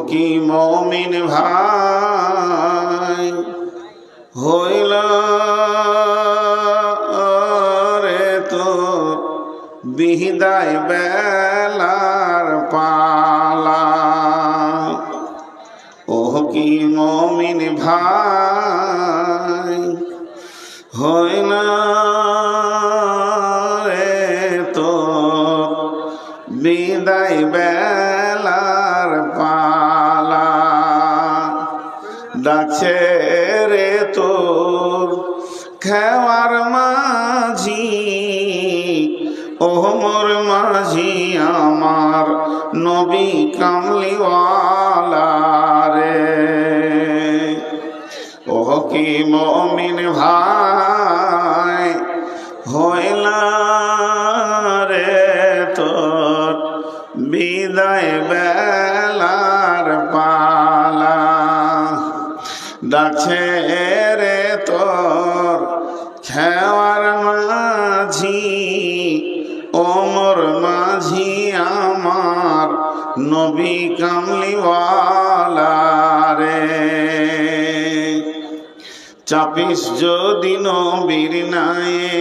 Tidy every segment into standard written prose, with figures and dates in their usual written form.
কি মুমিন ভাই হইল রে তোর বিদায় বেলার পালা। ও কি মুমিন ভাই হইল রে তোর বিদায় বেলার পালা। ডাকছে রে তোর খেওয়ার মাঝি, ও মোর মাঝি আমার নবী কামলিওয়ালা রে। ও কি মুমিন ভাই হইলা রে তোর বিদায় বেলার পালা। ডাকছে রে তোর খেওয়ার মাঝি, ও মোর মাঝি আমার নবী কামলিওয়ালা রে। চাপিস যদি নবীর নায়ে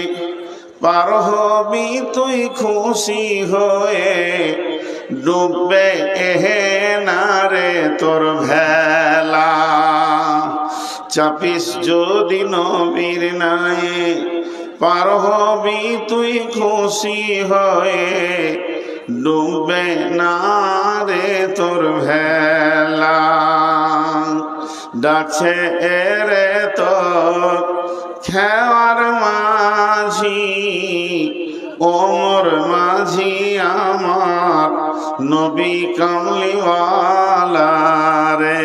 পার হবি তুই খুশি হয়ে, ডুববে এহে না রে তোর ভেলা। চাপিস যদি নবীর নায়ে পার হবি তুই খুশি হয়ে, ডুববে না রে তোর ভেলা। ডাকছে রে তোর খেওয়ার মাঝি, ও মোর মাঝি আমার নবী কামলিওয়ালা রে।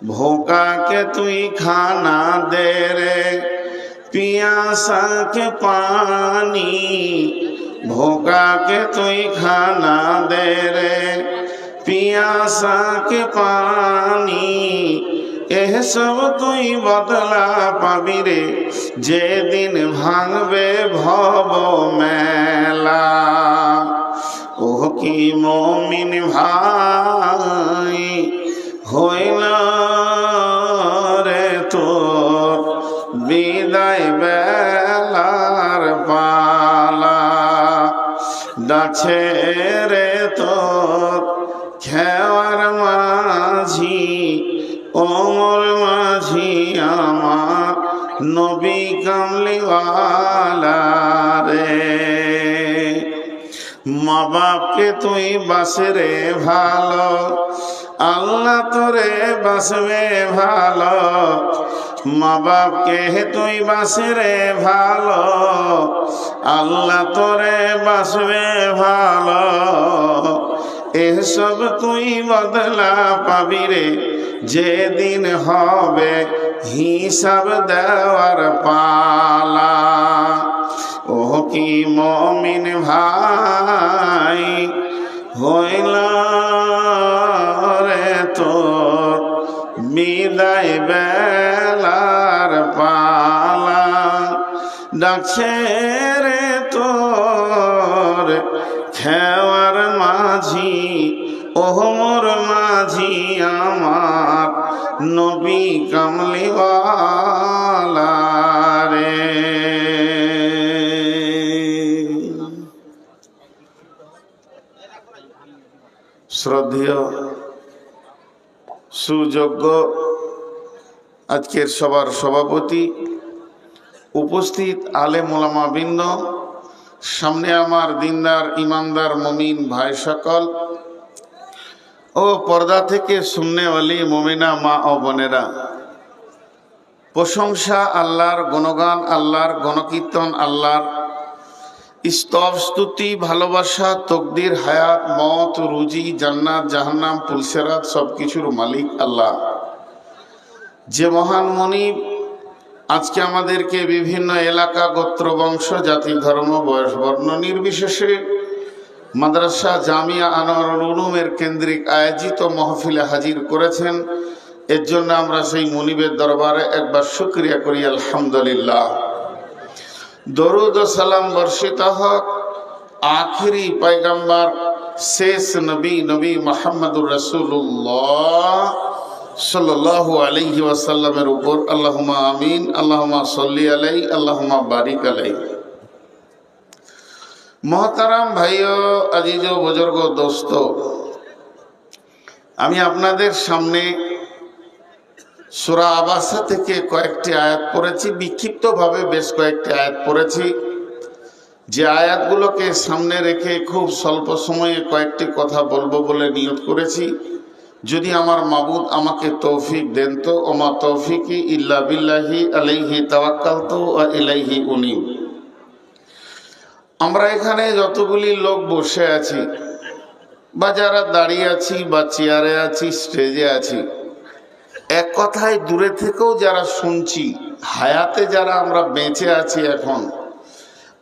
ভোকাকে তুই খানা দে রে, পিয়াসাকে পানি। ভোকাকে তুই খানা দে রে, পিয়াসাকে পানি। এসব তুই বদলা পাবি রে যেদিন ভাঙবে ভব মেলা। ও কি মুমিন ভাই হইল রে তোর বিদায় বেলার পালা। ডাকছে রে তোর খেওয়ার মাঝি, ও মোর মাঝি আমার নবী কামলিওয়ালা রে। মা বাপকে তুই বাসে রে ভালো, আল্লাহ তোরে বাসবে ভালো। মা বাপকে তুই বাসে রে ভালো, আল্লাহ তোরে বাসবে ভালো। এসব তুই বদলা পাবি রে যেদিন হবে হিসাব দেওয়ার পালা। ও কি মুমিন ভাই হইল রে তোর বিদায় বেলার পালা। ডাকছে রে তোর খেওয়ার মাঝি, ও মোর মাঝি আমার নবী কামলিওয়ালা রে। শ্রদ্ধেয় সুযোগ্য আজকের সবার সভাপতি, উপস্থিত আলেম ওলামা বৃন্দ, সামনে আমার দিনদার ইমানদার মুমিন ভাই সকল ও পর্দা থেকে সুন্নেওয়ালি মুমিনা মা ও বোনেরা, প্রশংসা আল্লাহর, গুণগান আল্লাহর, গণকীর্তন আল্লাহর, স্তব স্তুতি ভালোবাসা তকদির হায়াত মত রুজি জান্নাত জাহান্নাম পুলসেরাত সব কিছুর মালিক আল্লাহ। যে মহান মুনিব আজকে আমাদেরকে বিভিন্ন এলাকা গোত্র বংশ জাতি ধর্ম বয়স বর্ণ নির্বিশেষে মাদ্রাসা জামিয়া আনোয়ারুল উলুমের কেন্দ্রিক আয়োজিত মহফিলে হাজির করেছেন, এর জন্য আমরা সেই মুনিবের দরবারে একবার শুকরিয়া করি আলহামদুলিল্লাহ। দরুদ ও সালাম বর্ষিত হোক আখিরি পয়গম্বর শেষ নবী নবী মুহাম্মদুর রাসূলুল্লাহ সাল্লাল্লাহু আলাইহি ওয়াসাল্লামের উপর আল্লাহুম্মা আমিন। আল্লাহুম্মা সাল্লি আলাইহি, আল্লাহুম্মা বারিক আলাইহি। মহতারাম ভাইও, আজিজ ও বুজুর্গ দোস্ত, আমি আপনাদের সামনে সূরা আবাসা থেকে কয়েকটি আয়াত পড়েছি, বিক্ষিপ্তভাবে বেশ কয়েকটি আয়াত পড়েছি। যে আয়াতগুলোকে সামনে রেখে খুব স্বল্প সময়ে কয়েকটি কথা বলবো বলে নিয়ত করেছি। যদি আমার মাবুদ আমাকে তৌফিক দেন তো। ওমা তৌফিকি ইল্লা বিল্লাহি আলাইহি তাওয়াক্কালতু ওয়া ইলাইহি উনীব। আমরা এখানে যতগুলি লোক বসে আছি বা যারা দাঁড়িয়ে আছি বা চেয়ারে আছি, স্টেজে আছি, এক কথায় দূরে থেকেও যারা শুনছি, হায়াতে যারা আমরা বেঁচে আছি, এখন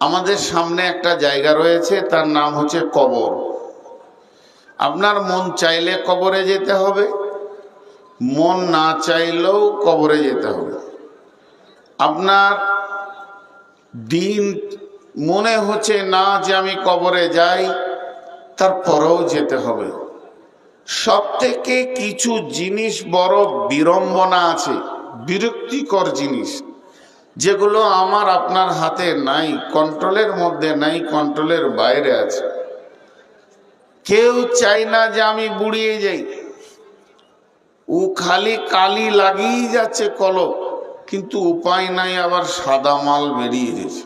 আমাদের সামনে একটা জায়গা রয়েছে, তার নাম হচ্ছে কবর। আপনার মন চাইলে কবরে যেতে হবে, মন না চাইলেও কবরে যেতে হবে। আপনার দিন মনে হচ্ছে না যে আমি কবরে যাই, তারপরেও যেতে হবে। সব থেকে কিছু জিনিস বড় বিড়ম্বনা আছে, বিরক্তিকর জিনিস, যেগুলো আমার আপনার হাতে নাই, কন্ট্রোলের মধ্যে নাই, কন্ট্রোলের বাইরে আছে। কেউ চাই না যে আমি বুড়িয়ে যাই। ও খালি কালি লাগিয়ে যাচ্ছে কলপ, কিন্তু উপায় নাই, আবার সাদা মাল বেরিয়ে গেছে,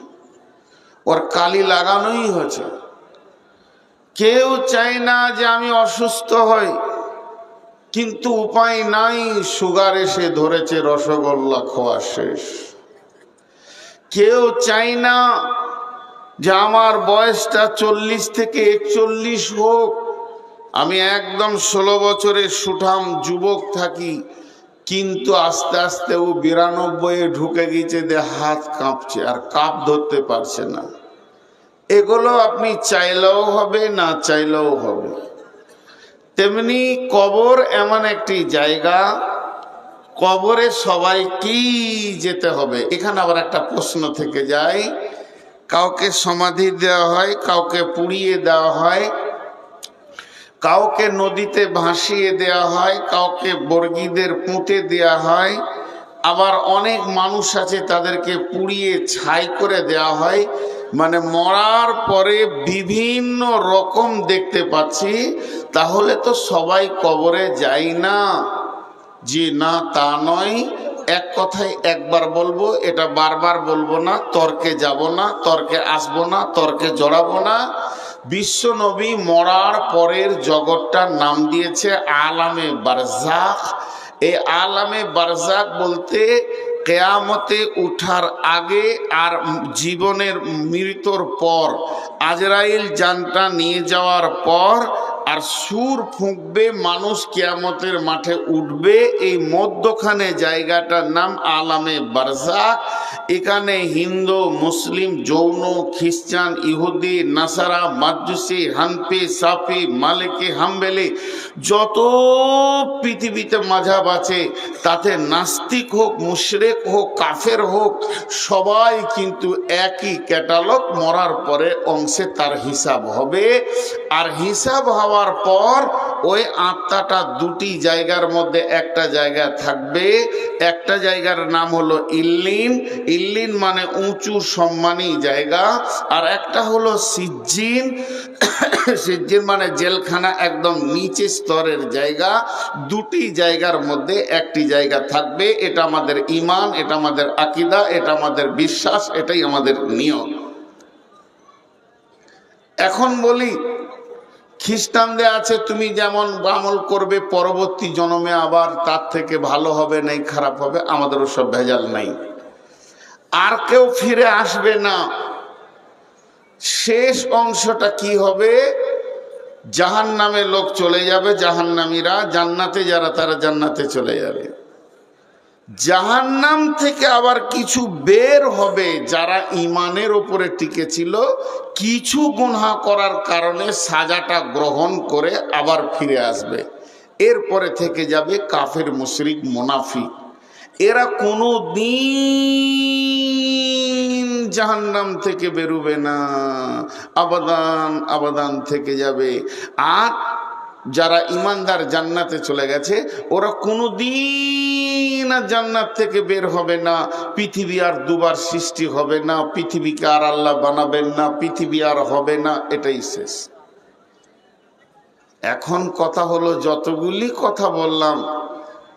ওর কালি লাগানোই হচ্ছে। কেউ চাই না যে আমি অসুস্থ হই, কিন্তু উপায় নাই, সুগার এসে ধরেছে, রসগোল্লা খাওয়া শেষ। কেউ চাই না যে আমার বয়সটা 40 থেকে 41 হোক, আমি একদম 16 বছরের সুঠাম যুবক থাকি, কিন্তু আস্তে আস্তে ও 92-এ ঢুকে গেছে, যে হাত কাঁপছে আর কাপ ধরতে পারছে না। এগুলো আপনি চাইলেও হবে, না চাইলেও হবে। তেমনি কবর এমন একটি জায়গা, কবরে সবাইকেই যেতে হবে। এখানে আবার একটা প্রশ্ন থেকে যায়, কাউকে সমাধি দেওয়া হয়, কাউকে পুড়িয়ে দেওয়া হয়, কাউকে নদীতে ভাসিয়ে দেওয়া হয়, কাউকে বর্গীদের পুঁতে দেওয়া হয়, আবার অনেক মানুষ আছে তাদেরকে পুড়িয়ে ছাই করে দেওয়া হয়। মানে মরার পরে বিভিন্ন রকম দেখতে পাচ্ছি। তাহলে তো সবাই কবরে যায় না? যে না, তা নয়। এক কথায় একবার বলবো, এটা বারবার বলবো না, তর্কে যাব না, তর্কে আসবো না, তর্কে জড়াবো না। বিশ্ব নবী মরার পরের জগৎটার নাম দিয়েছে আলামে বারজাখ। এই আলামে বারজাখ বলতে কেয়ামতে উঠার আগে আর জীবনের মৃত্যুর পর, আজরাইল জানটা নিয়ে যাওয়ার পর আর সুর ফুঁকবে, মানুষ কিয়ামতের মাঠে উঠবে, এই মধ্যখানে জায়গাটার নাম আলামে বারজাখ। এখানে হিন্দু, মুসলিম, জৈন, খ্রিস্টান, ইহুদি, নাসারা, মাজুসি, হানফি, সাফি, মালিকি, হাম্বেলি, যত পৃথিবীতে মাযহাব আছে, তাতে নাস্তিক হোক, মুশরিক হোক, কাফের হোক, সবাই কিন্তু একই ক্যাটালগ। মরার পরে অংশে তার হিসাব হবে, আর হিসাব হওয়ার পর ওই আত্মাটা দুটি জায়গার মধ্যে একটা জায়গা থাকবে। একটা জায়গার নাম হলো ইল্লিন, ইল্লিন মানে উঁচু সম্মানী জায়গা, আর একটা হলো সিজ্জিন, সিজ্জিন মানে জেলখানা, একদম নিচে স্তরের জায়গা। দুটি জায়গার মধ্যে একটি জায়গা থাকবে। এটা আমাদের ঈমান, এটা আমাদের আকীদা, এটা আমাদের বিশ্বাস, এটাই আমাদের নিয়ম। এখন বলি, খ্রিস্টানদের আছে তুমি যেমন আমল করবে, পরবর্তী জন্মে আবার তার থেকে ভালো হবে, নাই খারাপ হবে। আমাদের ওসব ভেজাল নাই। আর কেউ ফিরে আসবে না। শেষ অংশটা কি হবে? জাহান্নামে লোক চলে যাবে, জাহান্নামীরা। জান্নাতে যারা, তারা জান্নাতে চলে যাবে। জাহান্নাম থেকে আবার কিছু বের হবে, যারা ঈমানের উপরে টিকে ছিল, কিছু গুনাহ করার কারণে সাজাটা গ্রহণ করে আবার ফিরে আসবে। এরপরে থেকে যাবে কাফের, মুশরিক, মুনাফিক। এরা কোনো দিন জাহান্নাম থেকে বেরোবে না, আবাদান আবাদান থেকে যাবে। আর যারা ইমানদার জান্নাতে চলে গেছে, ওরা কোনোদিন আর জান্নাত থেকে বের হবে না। পৃথিবী আর দুবার সৃষ্টি হবে না, পৃথিবীকে আর আল্লাহ বানাবেন না, পৃথিবী আর হবে না, এটাই শেষ। এখন কথা হলো, যতগুলি কথা বললাম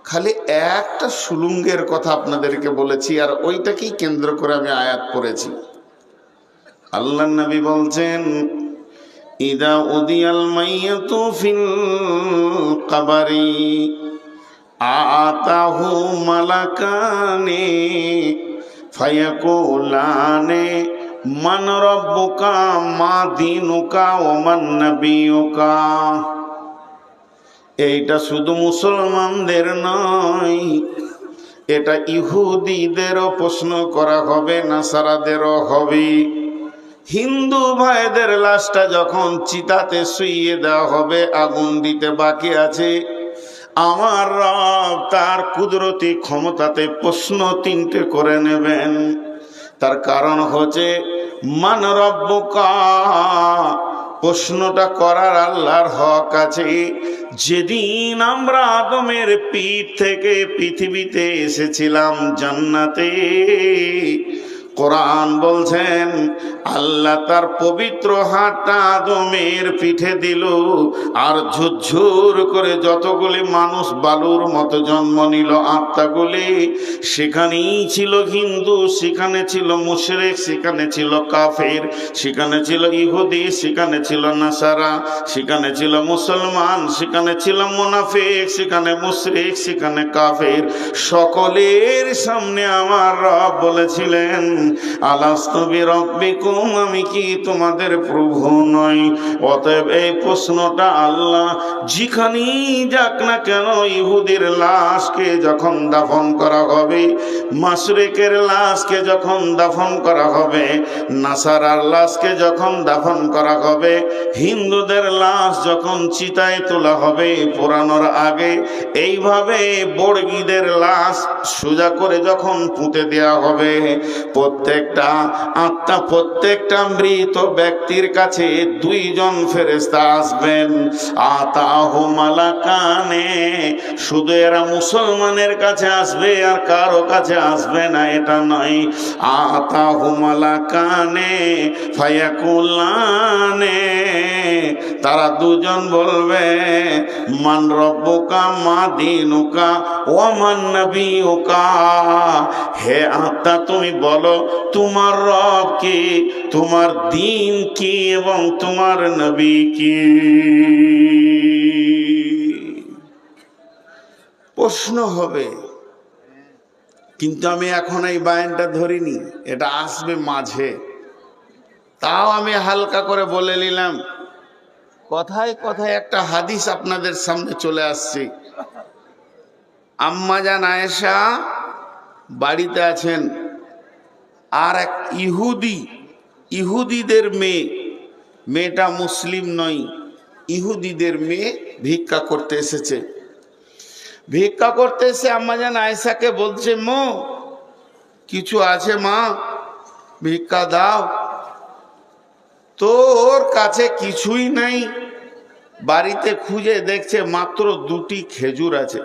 খালি একটা সুলুঙ্গের কথা আপনাদেরকে বলেছি, আর ওইটাকেই কেন্দ্র করে আমি আয়াত পড়েছি। আল্লাহ নবী বলছেন, ইদা উদিয়াল মাইয়াতু ফিল কবরি আতাহু মালাকানে ফায়াকুলানে মান রাব্বুকা মা দীনুকা ওয়া মান নাবিয়ুকা। এইটা শুধু মুসলমানদের নয়, এটা ইহুদিদেরও প্রশ্ন করা হবে, নাসারাদেরও হবে। হিন্দু ভাইদের লাশটা যখন চিতাতে শুইয়ে দেওয়া হবে, আগুন দিতে বাকি আছে, আমার রব তার কুদরতি ক্ষমতাতে প্রশ্ন তিনটে করে নেবেন। তার কারণ হচ্ছে মান রব্বুকা, প্রশ্নটা করার আল্লাহর হক আছে। যেদিন আমরা আদমের পিঠ থেকে পৃথিবীতে এসেছিলাম জান্নাতে, কোরআন বলছেন আল্লাহ তার পবিত্র হাতটা আদমের পিঠে দিল, আর ঝুরঝুর করে যতগুলি মানুষ বালুর মতো জন্ম নিল আত্মাগুলি, সেখানেই ছিল হিন্দু, সেখানে ছিল মুশরিক, সেখানে ছিল কাফের, সেখানে ছিল ইহুদি, সেখানে ছিল নাসারা, সেখানে ছিল মুসলমান, সেখানে ছিল মুনাফিক, সেখানে মুশরিক, সেখানে কাফের। সকলের সামনে আমার রব বলেছিলেন, আলাস্তু বিরাব্বিকুম, আমি কি তোমাদের প্রভু নই? অতএব এই প্রশ্নটা আল্লাহ যেখানেই যাক না কেন, ইহুদির লাশকে যখন দাফন করা হবে, মুশরিকের লাশকে যখন দাফন করা হবে, নাসারার লাশকে যখন দাফন করা হবে, হিন্দুদের লাশ যখন চিতায় তোলা হবে পোড়ানোর আগে, এইভাবে বর্গীদের লাশ সোজা করে যখন পুঁতে দেওয়া হবে, প্রত্যেকটা আত্মা, প্রত্যেকটা মৃত ব্যক্তির কাছে দুইজন ফেরেশতা আসবেন। আতাহু মালাকানে, শুধু এরা মুসলমানের কাছে আসবে আর কারো কাছে আসবে না এটা নয়। আতাহু মালাকানে ফায়াকুলানে, তারা দুজন বলবে মান রব্বুকা মা দীনুকা ওয়া মান নাবিয়ুকা, হে আত্মা তুমি বলো তোমার রব কি, তোমার দিন কি, এবং তোমার নবী কি। প্রশ্ন হবে, কিন্তু আমি এখন এই বায়ানটা ধরিনি, এটা আসবে মাঝে, তাও আমি হালকা করে বলে নিলাম। কথায় কথায় একটা হাদিস আপনাদের সামনে চলে আসছে। আম্মা জান আয়েশা বাড়িতে আছেন, আর এক ইহুদিদের মেয়েটা মুসলিম নয়, ইহুদিদের মেয়ে ভিক্ষা করতে এসেছে। ভিক্ষা করতে এসে আম্মা জান আয়েশাকে বলছে, মো কিছু আছে মা, ভিক্ষা দাও। তোর কাছে কিছুই নাই, বাড়িতে খুঁজে দেখছে মাত্র দুটি খেজুর আছে।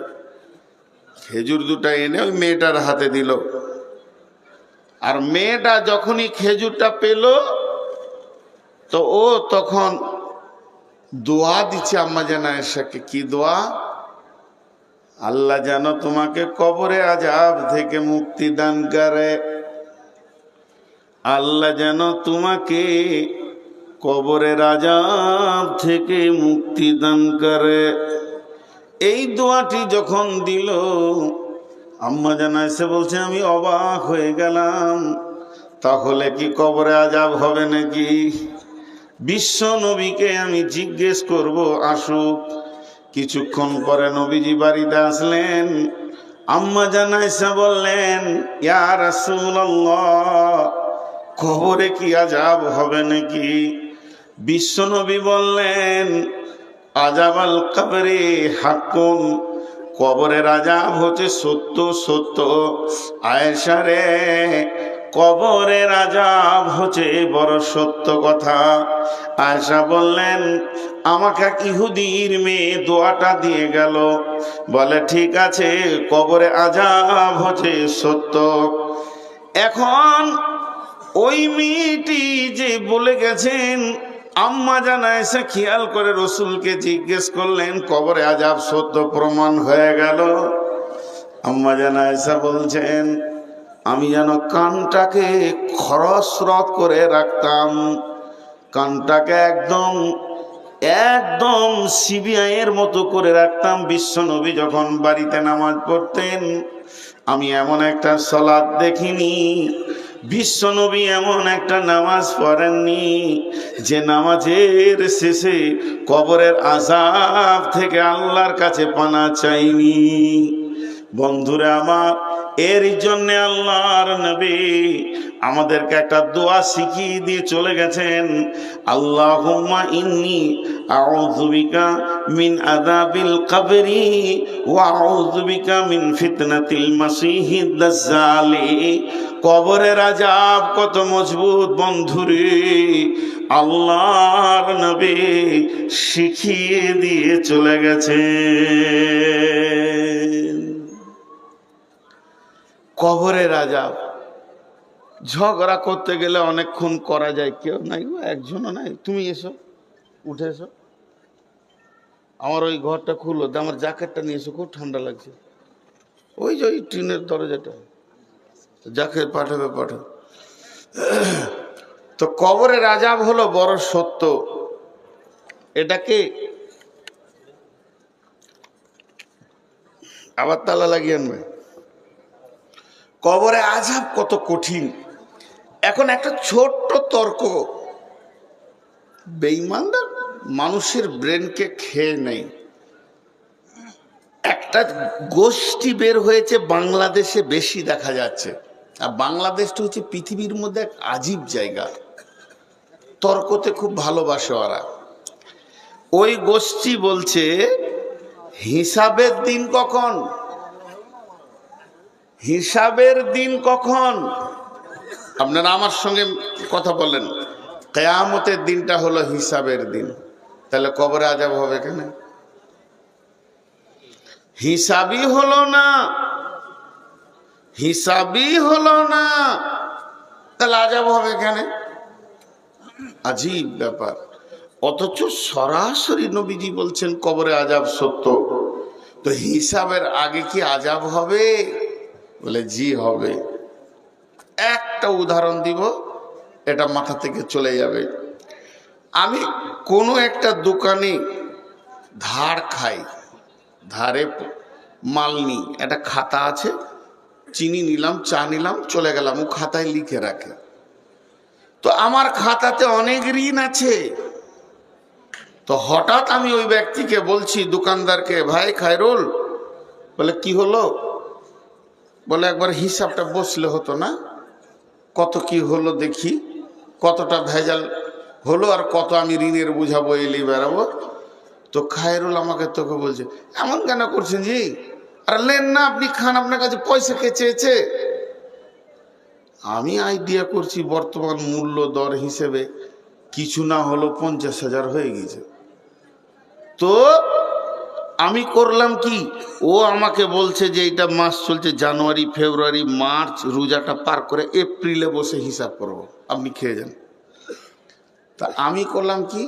খেজুর দুটা এনে ওই মেয়েটার হাতে দিল। আর মেয়েটা যখনই খেজুরটা পেল, তো ও তখন দোয়া দিচ্ছে আম্মা জান আয়েশাকে। কি দোয়া? আল্লাহ যেন তোমাকে কবরে আযাব থেকে মুক্তি দান করে, আল্লাহ যেন তোমাকে কবরের আযাব থেকে মুক্তি দান করে। এই দোয়াটি যখন দিল, আম্মা জান আয়েশা বলছে আমি অবাক হয়ে গেলাম, তাহলে কি কবরে আযাব হবে নাকি? বিশ্ব নবীকে আমি জিজ্ঞেস করব, আসুক। কিছুক্ষণ পরে নবীজি বাড়িতে আসলেন। আম্মা জান আয়েশা বললেন, ইয়া রাসূলুল্লাহ, কবরে কি আযাব হবে নাকি? বিশ্ব নবী বললেন, আযাবাল কবরে হাক্কুন, কবরের আযাব হচ্ছে সত্য সত্য। আয়েশা রে, কবরের আযাব হচ্ছে বড় সত্য কথা। আয়েশা বললেন, আমাকে এক ইহুদির মেয়ে দোয়াটা দিয়ে গেল, বলে ঠিক আছে কবরে আযাব হচ্ছে সত্য। এখন ওই মেয়েটি যে বলে গেছেন, আম্মা জান আয়েশা খেয়াল করে রসুলকে জিজ্ঞেস করলেন, কবরে আযাব সত্য প্রমাণ হয়ে গেল। আম্মা জান আয়েশা বলছেন, আমি যেন কানটাকে খরস্রোত করে রাখতাম, কানটাকে একদম একদম সিবিআইয়ের মতো করে রাখতাম। বিশ্বনবী যখন বাড়িতে নামাজ পড়তেন, আমি এমন একটা সালাত দেখিনি, বিশ্বনবী এমন একটা নামাজ পড়েননি যে নামাজের শেষে কবরের আযাব থেকে আল্লাহর কাছে পানা চাইনি। বন্ধুরা আমার, এর জন্য আল্লাহর নবী আমাদেরকে একটা দোয়া শিখিয়ে দিয়ে চলে গেছেন, আল্লাহুম্মা ইন্নী আউযু বিকা মিন আযাবিল কবরি ওয়া আউযু বিকা মিন ফিতনাতিল মাসিহিদ দাজ্জাল। কবরের আযাব কত মজবুত বন্ধুরে, আল্লাহর নবী শিখিয়ে দিয়ে চলে গেছেন। কবরের আযাব, ঝগড়া করতে গেলে অনেকক্ষণ করা যায়, কেউ নাই গো, একজনও নাই, তুমি এসো, উঠে এসো, আমার ওই ঘরটা খুলো, আমার জ্যাকেটটা নিয়ে এসো, খুব ঠান্ডা লাগছে, ওই যে ওই টিনের দরজাটা, জ্যাকেট পাঠাবে পাঠাও। তো কবরের আযাব হলো বড় সত্য। এটাকে আবার তালা লাগিয়ে আনবে। কবরে আযাব কত কঠিন। এখন একটা ছোট্ট তর্ক, বেঈমানরা মানুষের ব্রেনকে খেয়ে নেয়। একটা গোষ্ঠী বের হয়েছে বাংলাদেশে, বেশি দেখা যাচ্ছে। আর বাংলাদেশটা হচ্ছে পৃথিবীর মধ্যে এক আজীব জায়গা, তর্কতে খুব ভালোবাসে ওরা। ওই গোষ্ঠী বলছে হিসাবের দিন কখন, হিসাবের দিন কখন। আপনারা আমার সঙ্গে কথা বলেন, কিয়ামতের দিনটা হলো হিসাবের দিন, তাহলে কবরে আযাব হবে কেন? হিসাবই হলো না, হিসাবই হলো না, তাহলে আযাব হবে কেন? আজীব ব্যাপার। অথচ সরাসরি নবীজি বলছেন কবরে আযাব সত্য। তো হিসাবের আগে কি আযাব হবে? বলে জি হবে। একটা উদাহরণ দিব, এটা মাথা থেকে চলে যাবে। আমি কোনো একটা দোকানে ধার খাই, ধারে মাল নিই, একটা খাতা আছে, চিনি নিলাম, চা নিলাম, চলে গেলাম, ও খাতায় লিখে রাখে। তো আমার খাতাতে অনেক ঋণ আছে। তো হঠাৎ আমি ওই ব্যক্তিকে বলছি, দোকানদারকে, ভাই খায়রুল, বলে কি হলো? বলে একবার হিসাবটা বসলে হতো না, কত কি হলো দেখি, কতটা ভেজাল হলো আর কত আমি ঋণের বুঝাবো, এলি বেড়াবো। তো খায়রুল আমাকে তোকে বলছে, এমন কেন করছেন জি? আর লেন না, আপনি খান, আপনার কাছে পয়সা কে চেয়েছে? আমি আইডিয়া করছি বর্তমান মূল্য দর হিসেবে কিছু না হলো 50,000 হয়ে গেছে। তো আমি করলাম কি, ও আমাকে বলছে যে এটা মাস চলছে জানুয়ারি, ফেব্রুয়ারি, মার্চ, রোজাটা পার করে এপ্রিলে বসে হিসাব করব, আপনি খেয়ে যান। তা আমি করলাম কি,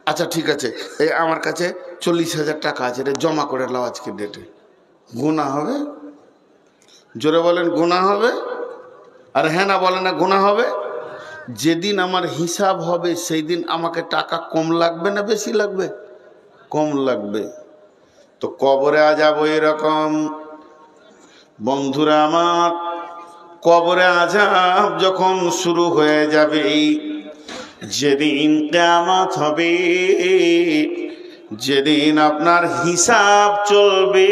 আচ্ছা ঠিক আছে, এই আমার কাছে 40,000 টাকা আছে, এটা জমা করে নাও আজকে ডেটে। গুনাহ হবে? জোরে বলেন গুনাহ হবে? আর হ্যাঁ না বলে না গুনাহ হবে? যেদিন আমার হিসাব হবে সেই দিন আমাকে টাকা কম লাগবে না বেশি লাগবে? কম লাগবে। তো কবরে আযাব এরকম। বন্ধুরা আমার, কবরে আযাব যখন শুরু হয়ে যাবে, যেদিন কিয়ামত হবে, যেদিন আপনার হিসাব চলবে,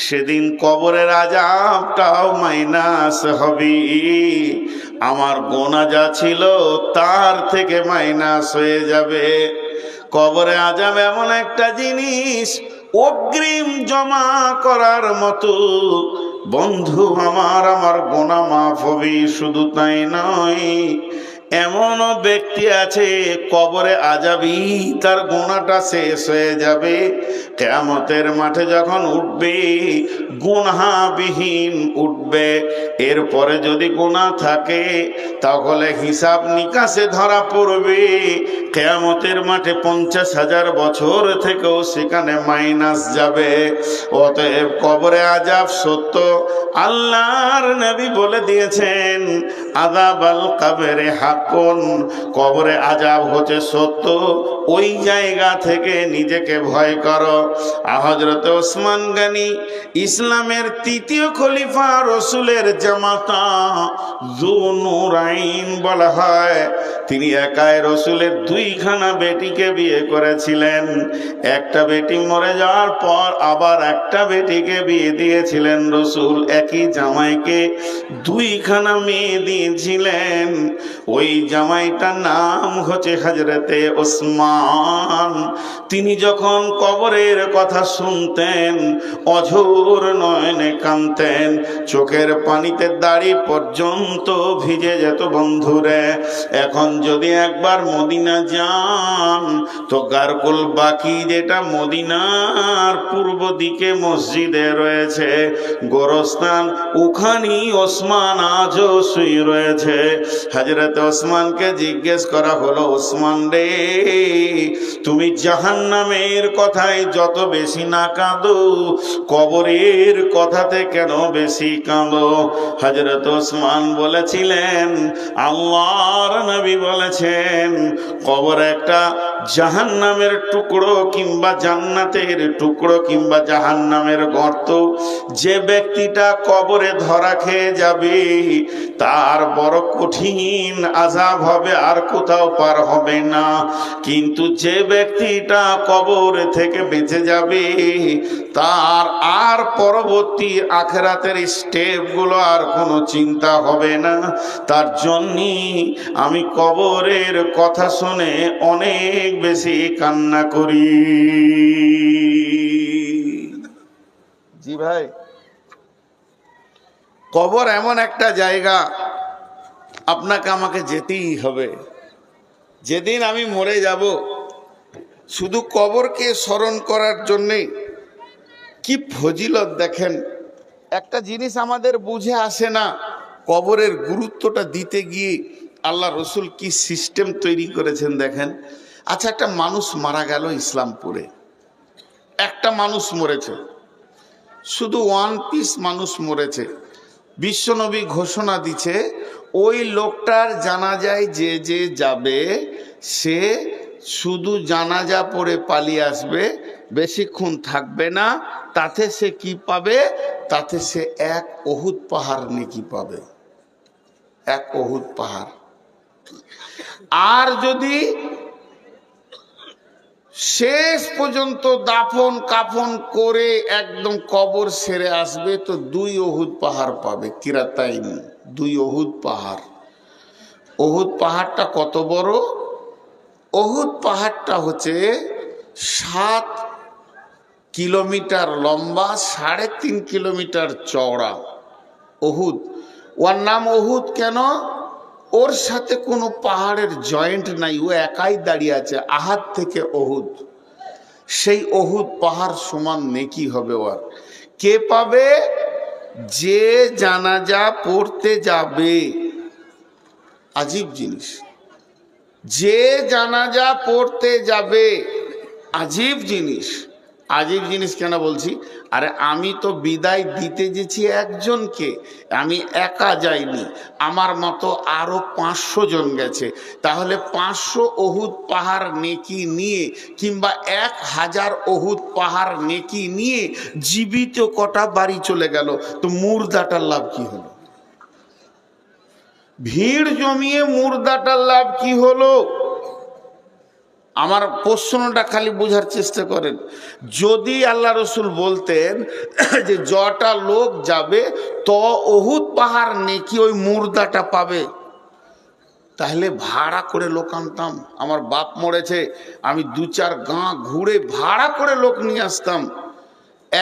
সেদিন কবরের আযাবটাও মাইনাস হবে। আমার গোনা যা ছিল তার থেকে মাইনাস হয়ে যাবে। কবরে আযাব এমন একটা জিনিস, অগ্রিম জমা করার মতো বন্ধু আমার গোনা মাফ হবে। শুধু তাই নয়, এমনও ব্যক্তি আছে কবরে আজাবই তার গুনাহটা শেষ হয়ে যাবে। কিয়ামতের মাঠে যখন উঠবে গুনাহবিহীন উঠবে। এরপরে যদি গুনাহ থাকে তাহলে হিসাব নিকাশে ধরা পড়বে। কিয়ামতের মাঠে 50,000 বছর থেকেও সেখানে মাইনাস যাবে। অতএব কবরে আযাব সত্য। আল্লাহর নবী বলে দিয়েছেন আযাবাল কবরে হাক্কুন, কবরে আযাব হচ্ছে সত্য। ওই জায়গা থেকে নিজেকে ভয় করো। হযরত ওসমান গনি ইসলামের তৃতীয় খলিফা, রসুলের জামাতা, যুনুরাইন বলা হয়। তিনি একাই রসুলের 2খানা বেটিকে বিয়ে করেছিলেন। একটা বেটি মরে যাওয়ার পর আবার একটা বেটিকে বিয়ে দিয়েছিলেন রসুল। একই জামাইকে 2খানা মেয়ে দিয়েছিলেন। ওই জামাইটার নাম হচ্ছে হযরতে ওসমান। তিনি যখন কবরের কথা শুনতেন অঝোর নয়নে কাঁদতেন, চোখের পানিতে দাড়ি পর্যন্ত ভিজে যেত। বন্ধুরে, এখন যদি একবার মদিনা যান তো গারকুল বাকি, যেটা মদিনার পূর্ব দিকে মসজিদে রয়েছে গোরস্থান, ওখানেই ওসমান আজও শুয়ে রয়েছে। হযরত ওসমানকে জিজ্ঞেস করা হলো, ওসমান রে, তুমি জাহান্নামের কথায় যত বেশি না কাঁদো, কবরের কথাতে কেন বেশি কাঁদো? হযরত ওসমান বলেছিলেন, আল্লাহর নবী বলেছেন কবর একটা জাহান্নামের টুকরো কিংবা জান্নাতের টুকরো কিংবা জাহান্নামের গর্ত। যে ব্যক্তিটা কবরে ধরা খেয়ে যাবে তার বড় কঠিন আযাব হবে, আর কোথাও পার হবে না। কিন্তু যে ব্যক্তিটা কবর থেকে বেঁচে যাবে তার আর পরবর্তী আখিরাতের স্টেপগুলো আর কোনো চিন্তা হবে না। তার জন্যই আমি কবরের কথা শুনে অনেক বেশি কান্না করি। জি ভাই, কবর এমন একটা জায়গা, আপনাকে আমাকে যেতেই হবে। যেদিন আমি মরে যাব, শুধু কবরকে স্মরণ করার জন্যে কি ফজিলত দেখেন। একটা জিনিস আমাদের বুঝে আসে না, কবরের গুরুত্বটা দিতে গিয়ে আল্লাহ রসুল কি সিস্টেম তৈরি করেছেন দেখেন। আচ্ছা, একটা মানুষ মারা গেল ইসলামপুরে, একটা মানুষ মরেছে, শুধু 1 পিস মানুষ মরেছে। বিশ্বনবী ঘোষণা দিচ্ছে ওই লোকটার জানাজায় যে যে যাবে সে শুধু জানাজা পড়ে পালিয়ে আসবে, বেশিক্ষণ থাকবে না। তাতে সে কি পাবে? তাতে সে 1 উহুদ পাহাড় নেকি পাবে, 1 উহুদ পাহাড়। আর যদি শেষ পর্যন্ত দাফন কাফন করে একদম কবর সেরে আসবে তো 2 উহুদ পাহাড় পাবে। কিরাতাইন, 2 উহুদ পাহাড়। উহুদ পাহাড়টা কত বড়? উহুদ পাহাড়টা হচ্ছে 7 কিলোমিটার লম্বা, 3.5 কিলোমিটার চওড়া। উহুদ, ওর নাম উহুদ কেন? ওর সাথে কোনো পাহাড়ের জয়েন্ট নাই, ও একাই দাঁড়িয়ে আছে। আহাদ থেকে উহুদ, সেই উহুদ পাহাড় সমান নেকি হবে ওর। কে পাবে? যে জানাজা পড়তে যাবে। আজীব জিনিস, যে জানাজা পড়তে যাবে। আজীব জিনিস। আজীব জিনিস কেন বলছি? আরে আমি তো বিদায় দিতে গেছি একজনকে, আমি একা যাইনি, আমার মতো আরো 500 জন গেছে। তাহলে 500 উহুদ পাহাড় নেকি নিয়ে কিংবা 1000 উহুদ পাহাড় নেকি নিয়ে জীবিত কটা বাড়ি চলে গেল, তো মুর্দাটার লাভ কি হলো? ভিড় জমিয়ে মুর্দাটার লাভ কি হলো? আমার প্রশ্নটা খালি বোঝার চেষ্টা করেন। যদি আল্লাহ রসুল বলতেন যে যটা লোক যাবে তো উহুদ পাহাড় নেকি ওই মুর্দাটা পাবে, তাহলে ভাড়া করে লোক আনতাম। আমার বাপ মরেছে, আমি 2-4 গাঁ ঘুরে ভাড়া করে লোক নিয়ে আসতাম।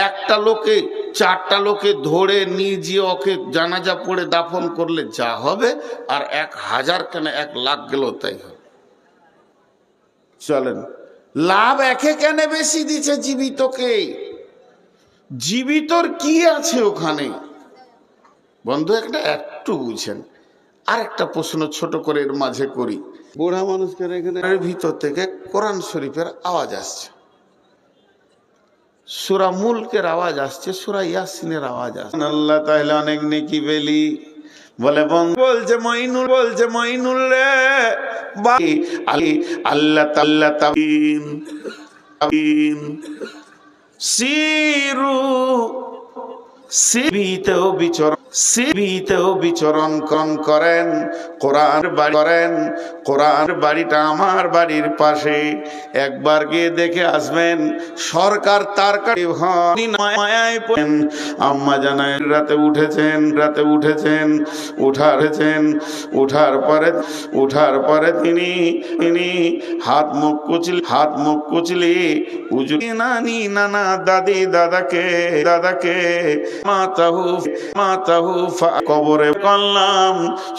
একটা লোকে 4টা লোকে ধরে নিয়ে গিয়ে ওকে জানাজা পড়ে দাফন করলে যা হবে, আর 1000 কেন 1,00,000 গেল তাই হবে। চলেন, লাভ একে কেন বেশি দিচ্ছে জীবিতকে? জীবিতর কি আছে ওখানে? বন্ধু একটু বুঝেন। আরেকটা প্রশ্ন ছোট করে এর মাঝে করি। বুড়া মানুষকে এখানে ভিতর থেকে কোরআন শরীফের আওয়াজ আসছে, সূরা মুলকের আওয়াজ আসছে, সূরা ইয়াসিনের আওয়াজ আসছে। আল্লাহ তাআলা অনেক নেকি বেলি বলে বলছে মইনুল রে আল্লাহ তাআলা তাবিন সিরু সিবিতেও বিচরণ করেন, কোরআন বাড়িটা আমার বাড়ির পাশে, একবার গিয়ে দেখে আসবেন। সরকার তার মায়ায় পড়েন। আম্মা জানায় রাতে উঠেছেন উঠার পরে তিনি হাত মুখ কুচলি উজু নানি নানা দাদি দাদাকে মাতাহু কবরে করলাম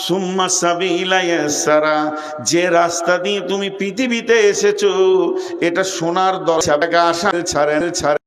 সুম্মা সাবিলা ইয়াসারা। যে রাস্তা দিয়ে তুমি পৃথিবীতে এসেছো এটা সোনার দরজা, ছাড়েন